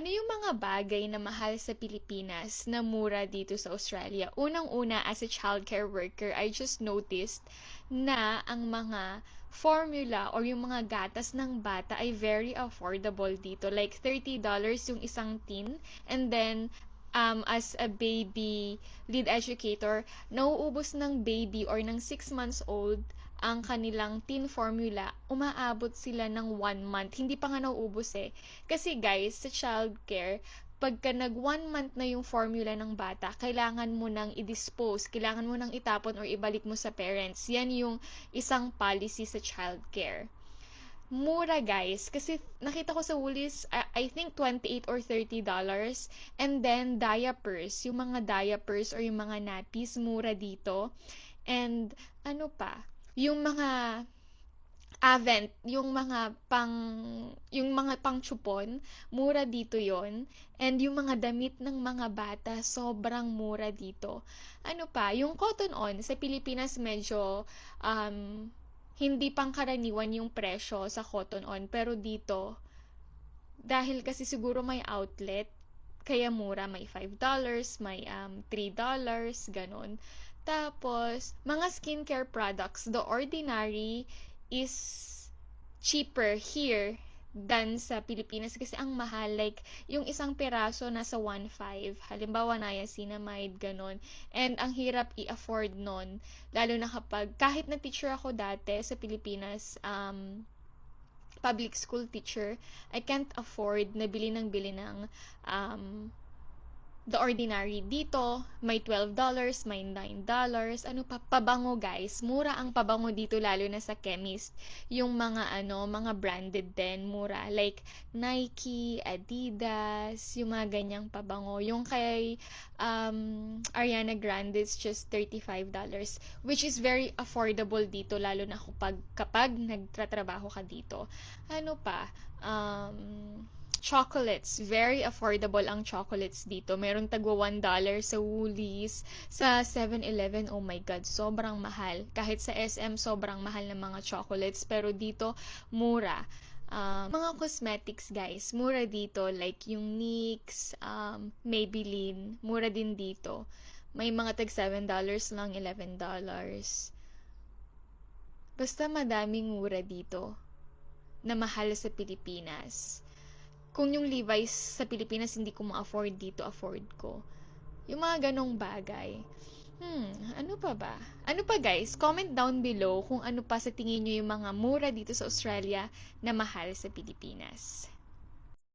Ano yung mga bagay na mahal sa Pilipinas na mura dito sa Australia? Unang-una, as a childcare worker, I just noticed na ang mga formula or yung mga gatas ng bata ay very affordable dito. Like $30 yung isang tin, and then as a baby lead educator, nauubos ng baby or ng 6 months old ang kanilang teen formula, umaabot sila ng 1 month. Hindi pa nga nauubos eh. Kasi guys, sa childcare, pagka nag 1 month na yung formula ng bata, kailangan mo nang i-dispose, kailangan mo nang itapon or ibalik mo sa parents. Yan yung isang policy sa childcare. Mura guys, kasi nakita ko sa Woolies, I think $28 or $30. And then diapers, yung mga diapers or yung mga nappies, mura dito. And ano pa, yung mga Avent, yung mga pang-chupon, mura dito yon. And yung mga damit ng mga bata, sobrang mura dito. Ano pa, yung cotton on, sa Pilipinas medyo hindi pangkaraniwan yung presyo sa cotton on. Pero dito, dahil kasi siguro may outlet, kaya mura, may $5, may $3, ganon. Tapos, mga skincare products, The Ordinary is cheaper here than sa Pilipinas kasi ang mahal. Like, yung isang piraso nasa 1.5. Halimbawa, niacinamide, ganon. And ang hirap i-afford nun. Lalo na kapag, kahit na teacher ako dati sa Pilipinas, public school teacher, I can't afford na bili ng The Ordinary. Dito, may $12, may $9. Ano pa? Pabango, guys. Mura ang pabango dito, lalo na sa chemist. Yung mga, mga branded din, mura. Like, Nike, Adidas, yung mga ganyang pabango. Yung kay Ariana Grande is just $35, which is very affordable dito, lalo na kapag nagtatrabaho ka dito. Ano pa? Chocolates. Very affordable ang chocolates dito. Meron tagwa $1 sa Woolies. Sa 7-Eleven, oh my God, sobrang mahal. Kahit sa SM, sobrang mahal ng mga chocolates. Pero dito, mura. Mga cosmetics, guys, mura dito. Like yung NYX, Maybelline, mura din dito. May mga tag $7 lang, $11. Basta madaming mura dito na mahal sa Pilipinas. Kung yung Levi's sa Pilipinas hindi ko ma-afford, dito afford ko. Yung mga ganong bagay. Ano pa ba? Ano pa guys? Comment down below kung ano pa sa tingin nyo yung mga mura dito sa Australia na mahal sa Pilipinas.